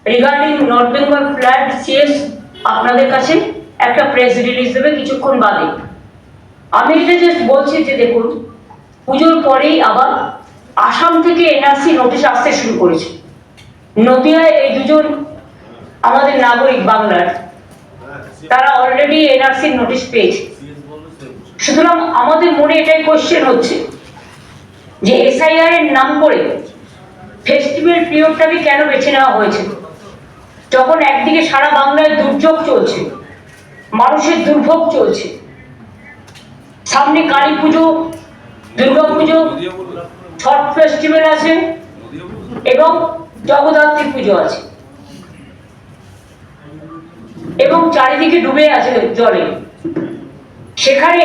Regarding north Bengal flat CS আপনাদের কাছে একটা প্রেস রিলিজ দেবে কিছুক্ষণ বাদে। আমি এটা জাস্ট বলছি যে দেখুন, পুজোর পরেই আবার আসাম থেকে এনআরসি নোটিশ আসতে শুরু করেছে। নদিয়ায় এই দুজন আমাদের নাগরিক বাংলার, তারা অলরেডি এনআরসি নোটিশ পেয়েছে। সুতরাং আমাদের মনে এটাই কোশ্চেন হচ্ছে যে এসআইআর এর নাম করে ফেস্টিভ্যাল পিরিয়ডটাকে কেন বেছে নেওয়া হয়েছে, যখন একদিকে সারা বাংলায় দুর্যোগ চলছে, মানুষের দুর্ভোগ চলছে, সামনে কালী পুজো, দুর্গা পুজো, ছট ফেস্টিভ্যাল আছে এবং জগদ্ধাত্রী পুজো আছে, এবং চারিদিকে ডুবে আছে জলে। সেখানে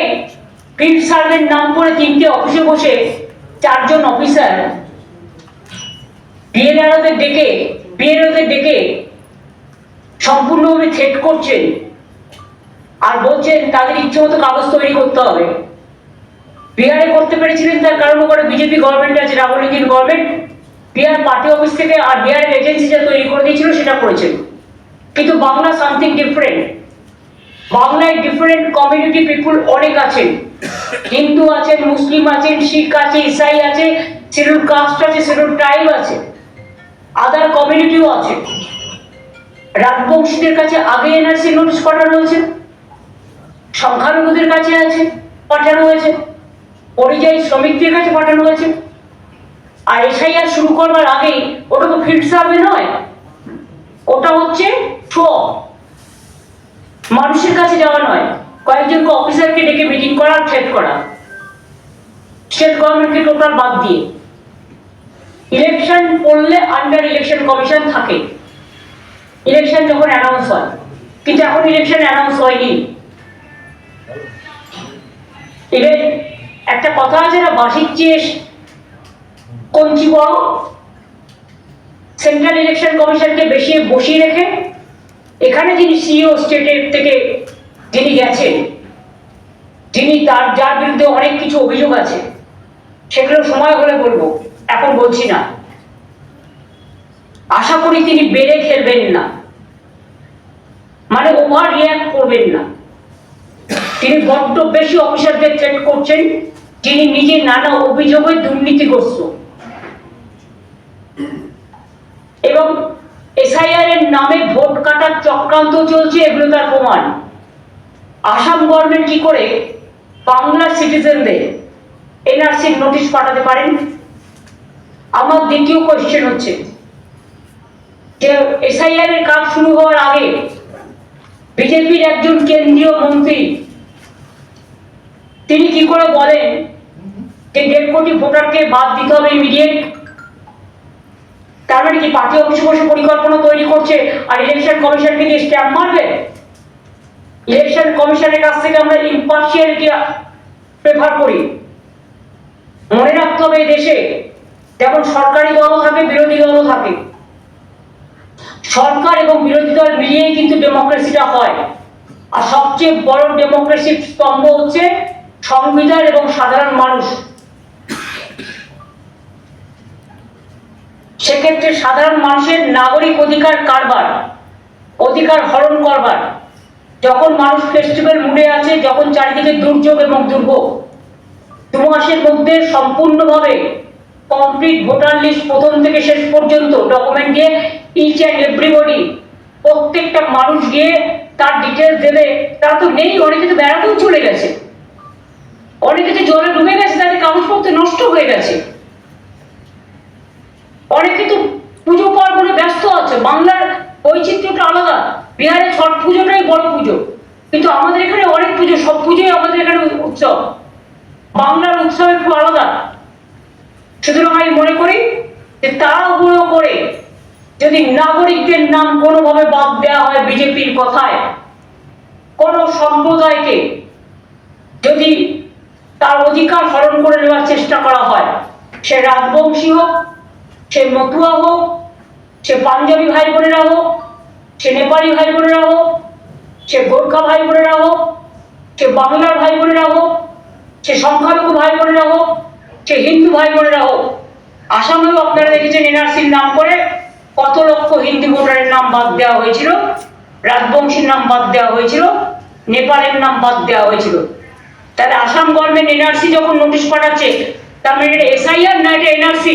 ফিল্ড সার্ভের নাম করে 3টে অফিসে বসে 4জন অফিসার বিএলআরওদের ডেকে সম্পূর্ণভাবে থ্রেট করছেন আর বলছেন তাদের ইচ্ছে মতো কাগজ তৈরি করতে হবে। বিহারে করতে পেরেছিলেন তার কারণ ওখানে বিজেপি গভর্নমেন্ট আছে, রাহুল গান্ধীর গভর্নমেন্ট। বিহার পার্টি অফিস থেকে আর বিহারের এজেন্সি যা তৈরি করে দিয়েছিল সেটা করেছেন। কিন্তু বাংলা সামথিং ডিফারেন্ট। বাংলায় ডিফারেন্ট কমিউনিটি পিপুল অনেক আছেন, হিন্দু আছেন, মুসলিম আছেন, শিখ আছে, ইসাই আছে, শিডিউল কাস্ট আছে, শিডিউল ট্রাইব আছে, আদার কমিউনিটিও আছে। রাজবংশীদের কাছে আগে এনআরসি নোটিশ পাঠানো হয়েছে, সংখ্যালঘুদের কাছে আছে পাঠানো হয়েছে, পরিযায়ী শ্রমিকদের কাছে পাঠানো হয়েছে। আর এসআইআর শুরু করবার আগেই ওটা তো ফিল্ড সার্ভে নয়, ওটা হচ্ছে মানুষের কাছে যাওয়া নয়, কয়েকজন অফিসারকে ডেকে মিটিং করা, থ্রেট করা, স্টেট গভর্নমেন্টকে টোটাল বাদ দিয়ে। ইলেকশন করলে আন্ডার ইলেকশন কমিশন থাকে, ইলেকশন যখন অ্যানাউন্স হয়, কিন্তু এখন ইলেকশন অ্যানাউন্স হয়নি। এবার একটা কথা আছে না, বাসির চেয়ে কঞ্চি বড়। সেন্ট্রাল ইলেকশন কমিশনকে বেশি বসিয়ে রেখে এখানে যিনি সিইও স্টেটের থেকে যিনি গেছেন, যিনি যার বিরুদ্ধে অনেক কিছু অভিযোগ আছে, সেগুলো সময় হলে বলবো, এখন বলছি না। আশা করি তিনি বেড়ে খেলবেন না, মানে ওভার রিয়াক্ট করবেন না। তিনি বড্ড বেশি অফিসারদের থ্রেট করছেন, যিনি নিজে নানা অভিযোগে দুর্নীতিগ্রস্ত। এবং এসআইআর এর নামে ভোট কাটার চক্রান্ত চলছে, এগুলো তার প্রমাণ। আসাম গভর্নমেন্ট কি করে বাংলার সিটিজেনদের এনআরসি নোটিশ পাঠাতে পারেন? আমার দ্বিতীয় কোয়েশ্চেন হচ্ছে যে এসআইআর এর কাজ শুরু হওয়ার আগে বিজেপির একজন কেন্দ্রীয় মন্ত্রী তিনি কি করে বলেন যে 1.5 কোটি ভোটারকে বাদ দিতে হবে ইমিডিয়েট? তার মানে কি পার্টি অফিসে বসে পরিকল্পনা তৈরি করছে আর ইলেকশন কমিশনকে দিয়ে স্ট্যাম্প মারবে? ইলেকশন কমিশনের কাছ থেকে আমরা ইম্পার্শিয়ালিটি প্রেফার করি। মনে রাখতে হবে, দেশে যেমন সরকারি দলও থাকে, বিরোধী দলও থাকে। সরকার এবং বিরোধী দল মিলিয়েই কিন্তু ডেমোক্রেসিটা হয়। আর সবচেয়ে বড় ডেমোক্রেসির স্তম্ভ হচ্ছে সংবিধান এবং সাধারণ মানুষ। সেক্ষেত্রে সাধারণ মানুষের নাগরিক অধিকার কারবার, অধিকার হরণ করবার, যখন মানুষ ফেস্টিভ্যাল মুডে আছে, যখন চারিদিকে দুর্যোগ এবং দুর্ভোগ, 2 মাসের মধ্যে সম্পূর্ণভাবে কমপ্লিট ভোটার লিস্ট প্রথম থেকে শেষ পর্যন্ত ডকুমেন্ট দিয়ে ইচ অ্যান্ড এভরিবডি, প্রত্যেকটা মানুষ গিয়ে তার ডিটেলস দেবে। তারা তো নেই, অনেকে তো বেড়াতেও চলে গেছে, অনেকে তো জলে ডুবে গেছে, তাদের কাগজপত্র নষ্ট হয়ে গেছে, অনেকে তো পুজো পার্বণে ব্যস্ত আছে। বাংলার বৈচিত্র্যটা আলাদা, বিহারে ছট পুজোটাই বড় পুজো, কিন্তু আমাদের এখানে অনেক পুজো, সব পুজোই আমাদের এখানে উৎসব। বাংলার উৎসব একটু আলাদা। সুতরাং আমি মনে করি যে তাড়াহুড়ো করে যদি নাগরিকদের নাম কোনোভাবে বাদ দেওয়া হয় বিজেপির কথায়, কোন সম্প্রদায়কে যদি তার অধিকার হরণ করে নেওয়ার চেষ্টা করা হয়, সে রাজবংশী হোক, সে মতুয়া হোক, সে পাঞ্জাবি ভাই বোনেরা হোক, সে নেপালি ভাই বোনেরা হোক, সে গোর্খা ভাই বোনেরা হোক, সে বাংলার ভাই বোনেরা হোক, সে সংখ্যালঘু ভাই বোনেরা হোক, সে হিন্দু ভাই বোনেরা হোক। আসামেও আপনারা দেখেছেন এনআরসির নাম করে কত লক্ষ হিন্দু ভোটারের নাম বাদ দেওয়া হয়েছিল, রাজবংশীর নাম বাদ দেওয়া হয়েছিল, নেপালের নাম বাদ দেওয়া হয়েছিল। তাহলে আসাম গভর্নমেন্ট এনআরসি যখন নোটিশ পাঠাচ্ছে, তার মানে এটা এসআইআর না এটা এনআরসি?